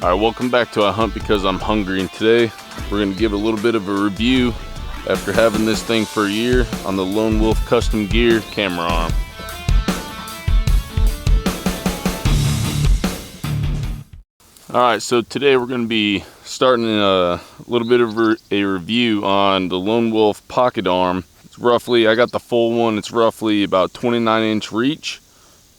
Alright, welcome back to I Hunt Because I'm Hungry, and today we're going to give a little bit of a review after having this thing for a year on the Lone Wolf Custom Gear camera arm. Alright, so today we're going to be starting a little bit of a review on the Lone Wolf pocket arm. It's roughly, I got the full one, it's roughly about 29-inch reach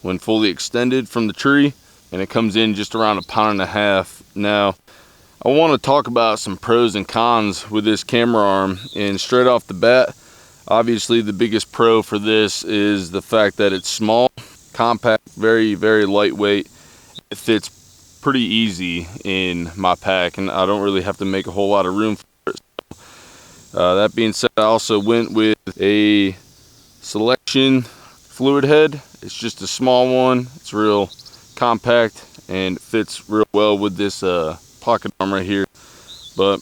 when fully extended from the tree, and it comes in just around 1.5 pounds. Now, I want to talk about some pros and cons with this camera arm, and straight off the bat, obviously the biggest pro for this is the fact that it's small, compact, very, very lightweight. It fits pretty easy in my pack, and I don't really have to make a whole lot of room for it. That being said, I also went with a Selection fluid head. It's just a small one. It's real compact and it fits real well with this pocket arm right here. But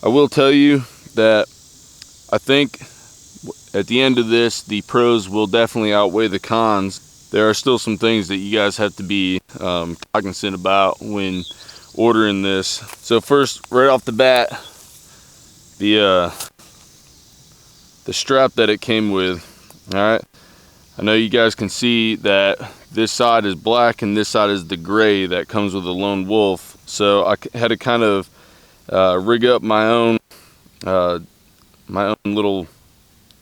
I will tell you that I think at the end of this, the pros will definitely outweigh the cons. There are still some things that you guys have to be cognizant about when ordering this. So first, right off the bat, the strap that it came with. All right, I know you guys can see that this side is black and this side is the gray that comes with the Lone Wolf. So I had to kind of rig up my own little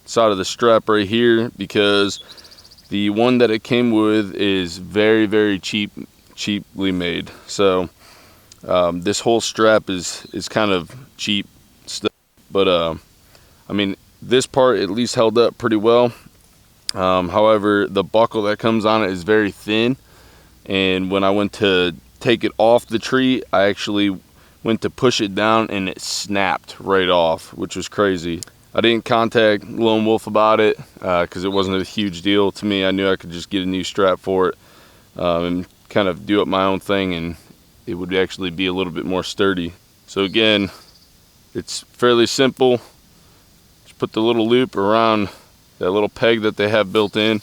side of the strap right here, because the one that it came with is very, very cheaply made. So this whole strap is kind of cheap stuff, but I mean, this part at least held up pretty well. However, the buckle that comes on it is very thin, and when I went to take it off the tree, I actually went to push it down and it snapped right off, which was crazy. I didn't contact Lone Wolf about it because it wasn't a huge deal to me. I knew I could just get a new strap for it and kind of do up my own thing, and it would actually be a little bit more sturdy. So again, it's fairly simple. Just put the little loop around that little peg that they have built in.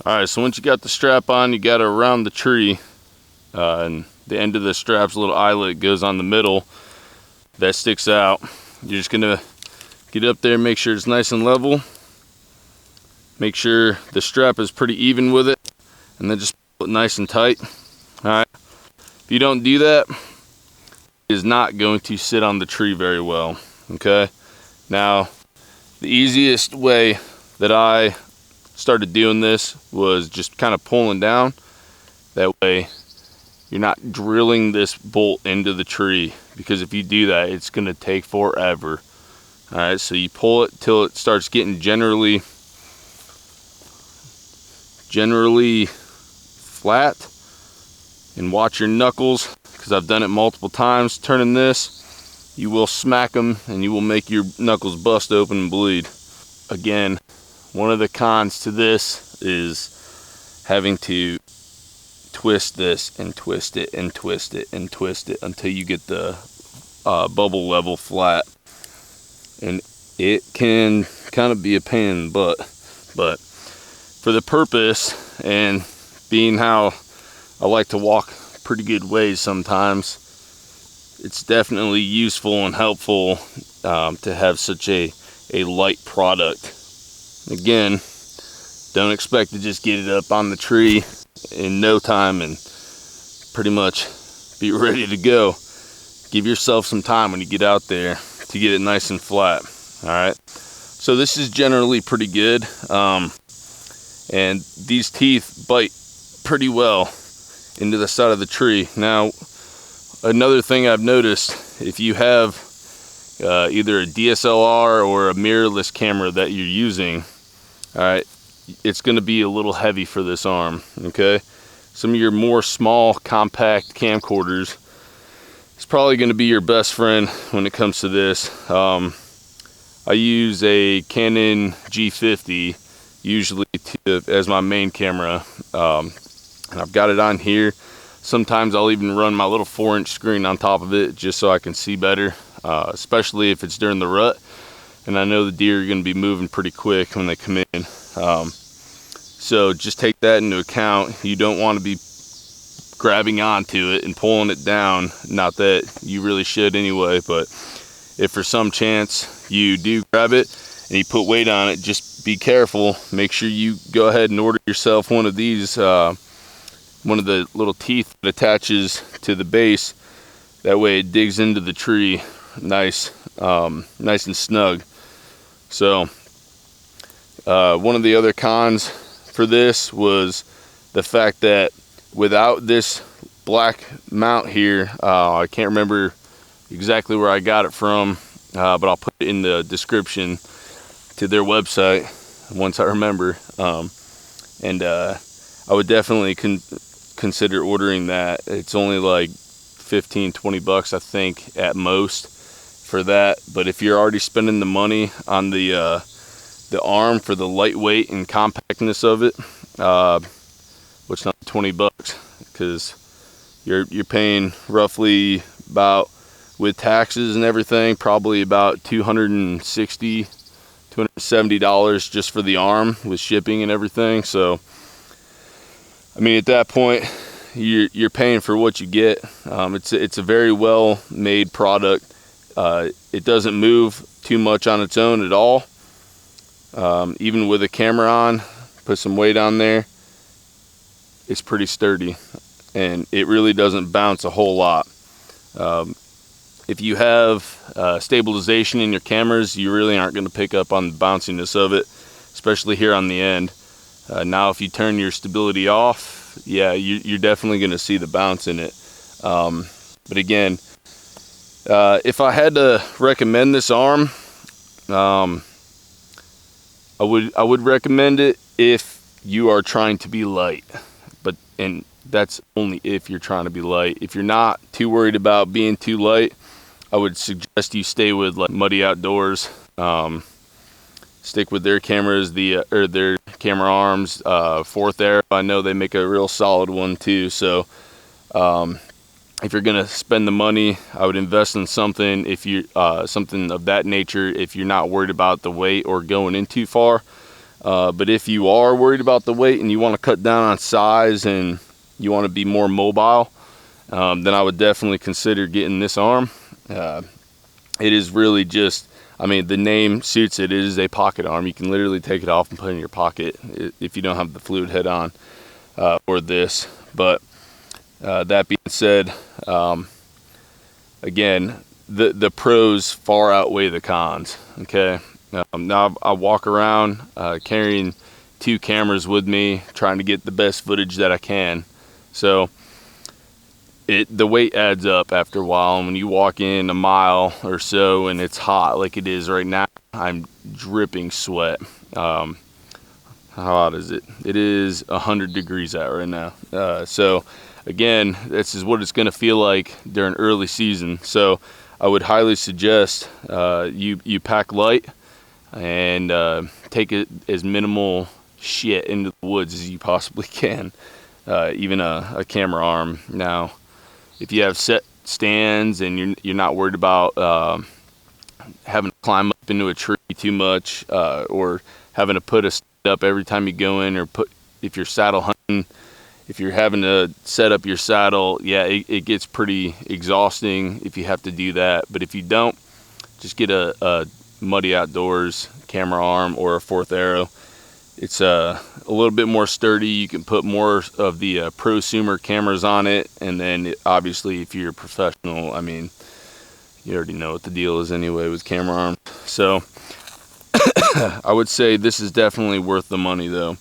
Alright, so once you got the strap on, you got it around the tree, and the end of the strap's little eyelet goes on the middle that sticks out. You're just gonna get up there, make sure it's nice and level, make sure the strap is pretty even with it, and then just pull it nice and tight. Alright, if you don't do that, it is not going to sit on the tree very well. Okay, now the easiest way that I started doing this was just kind of pulling down. That way you're not drilling this bolt into the tree, because if you do that, it's going to take forever. All right, so you pull it till it starts getting generally flat, and watch your knuckles, because I've done it multiple times turning this. You will smack them and you will make your knuckles bust open and bleed. Again, one of the cons to this is having to twist this and twist it and twist it and twist it until you get the bubble level flat. And it can kind of be a pain in the butt, but for the purpose and being how I like to walk pretty good ways sometimes, it's definitely useful and helpful to have such a light product. Again, don't expect to just get it up on the tree in no time and pretty much be ready to go. Give yourself some time when you get out there to get it nice and flat. All right, so this is generally pretty good, and these teeth bite pretty well into the side of the tree. Now, another thing I've noticed, if you have either a DSLR or a mirrorless camera that you're using, all right, it's going to be a little heavy for this arm. Okay, some of your more small, compact camcorders, it's probably going to be your best friend when it comes to this. I use a Canon G50 usually as my main camera, and I've got it on here. Sometimes I'll even run my little 4-inch screen on top of it just so I can see better, especially if it's during the rut and I know the deer are going to be moving pretty quick when they come in. So just take that into account. You don't want to be grabbing onto it and pulling it down. Not that you really should anyway, but if for some chance you do grab it and you put weight on it, just be careful. Make sure you go ahead and order yourself one of these, one of the little teeth that attaches to the base. That way it digs into the tree nice and snug. So one of the other cons for this was the fact that without this black mount here, I can't remember exactly where I got it from, but I'll put it in the description to their website once I remember. And I would definitely consider ordering that. It's only like 15-20 bucks, I think, at most for that. But if you're already spending the money on the arm for the lightweight and compactness of it, which not 20 bucks, because you're paying roughly about, with taxes and everything, probably about $270 just for the arm with shipping and everything. So I mean, at that point, you're paying for what you get. It's a very well made product. It doesn't move too much on its own at all. Even with a camera on, put some weight on there, it's pretty sturdy, and it really doesn't bounce a whole lot. If you have stabilization in your cameras, you really aren't going to pick up on the bounciness of it, especially here on the end. Now if you turn your stability off, yeah, you're definitely going to see the bounce in it. But again, if I had to recommend this arm, I would recommend it if you are trying to be light, and that's only if you're trying to be light. If you're not too worried about being too light, I would suggest you stay with like Muddy Outdoors. Stick with their cameras, or their camera arms. Fourth Arrow, I know they make a real solid one too. So if you're gonna spend the money, I would invest in something. If you something of that nature, if you're not worried about the weight or going in too far. But if you are worried about the weight and you want to cut down on size and you want to be more mobile, then I would definitely consider getting this arm. It is really just, I mean, the name suits it. It is a pocket arm. You can literally take it off and put it in your pocket if you don't have the fluid head on or this. But that being said, again, the pros far outweigh the cons. Okay. Now I walk around carrying 2 cameras with me, trying to get the best footage that I can. So the weight adds up after a while, and when you walk in a mile or so and it's hot like it is right now, I'm dripping sweat. How hot is it? It is 100 degrees out right now. So again, this is what it's going to feel like during early season. So I would highly suggest you pack light and take it as minimal shit into the woods as you possibly can. Even a camera arm. Now, if you have set stands and you're not worried about having to climb up into a tree too much, or having to put a stand up every time you go in, or if you're saddle hunting, if you're having to set up your saddle, yeah, it gets pretty exhausting if you have to do that. But if you don't, just get a Muddy Outdoors camera arm or a Fourth Arrow. It's a little bit more sturdy. You can put more of the prosumer cameras on it, and then obviously if you're a professional, I mean, you already know what the deal is anyway with camera arms. So I would say this is definitely worth the money though.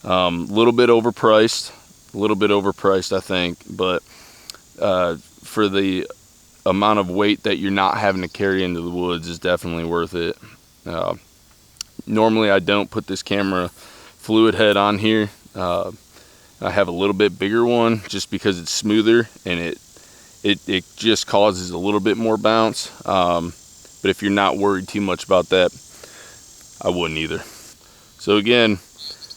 A little bit overpriced, I think, but for the amount of weight that you're not having to carry into the woods is definitely worth it. Normally I don't put this camera fluid head on here. I have a little bit bigger one just because it's smoother, and it just causes a little bit more bounce. But if you're not worried too much about that, I wouldn't either. So again,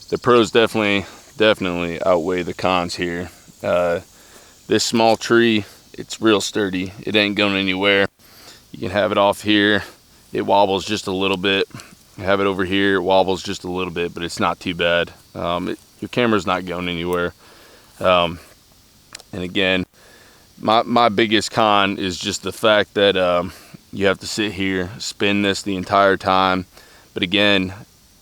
the pros definitely outweigh the cons here. This small tree, it's real sturdy. It ain't going anywhere. You can have it off here. It wobbles just a little bit. Have it over here, it wobbles just a little bit, but it's not too bad. Your camera's not going anywhere. And again, my biggest con is just the fact that you have to sit here, spin this the entire time. But again,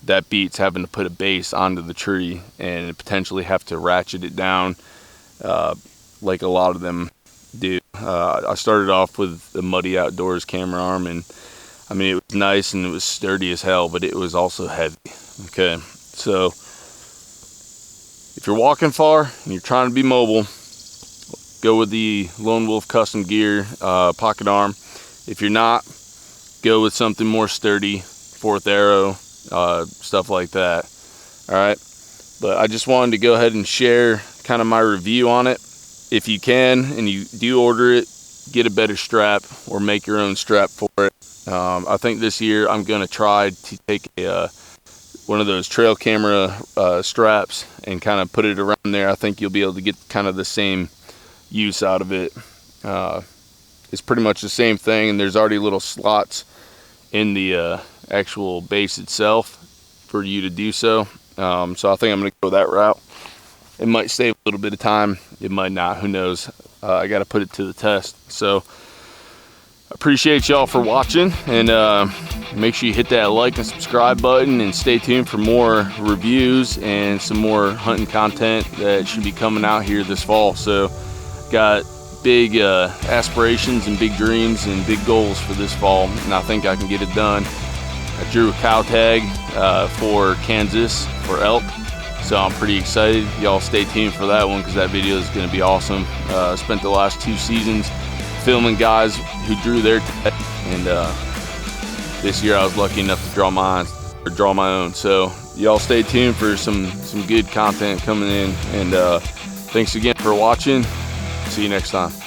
that beats having to put a base onto the tree and potentially have to ratchet it down like a lot of them do. I started off with the Muddy Outdoors camera arm, and I mean, it was nice and it was sturdy as hell, but it was also heavy. Okay, so if you're walking far and you're trying to be mobile, go with the Lone Wolf Custom Gear pocket arm. If you're not, go with something more sturdy, 4th arrow, stuff like that. All right, but I just wanted to go ahead and share kind of my review on it. If you can and you do order it, get a better strap or make your own strap for it. I think this year I'm gonna try to take one of those trail camera straps and kind of put it around there. I think you'll be able to get kind of the same use out of it. It's pretty much the same thing, and there's already little slots in the actual base itself for you to do so. So I think I'm gonna go that route. It might save a little bit of time, it might not, who knows. I got to put it to the test. So appreciate y'all for watching, and make sure you hit that like and subscribe button, and stay tuned for more reviews and some more hunting content that should be coming out here this fall. So got big aspirations and big dreams and big goals for this fall, and I think I can get it done. I drew a cow tag for Kansas for elk, so I'm pretty excited. Y'all stay tuned for that one, because that video is going to be awesome. Spent the last 2 seasons filming guys who drew their tag, and this year I was lucky enough to draw my own. So y'all stay tuned for some good content coming in, and thanks again for watching. See you next time.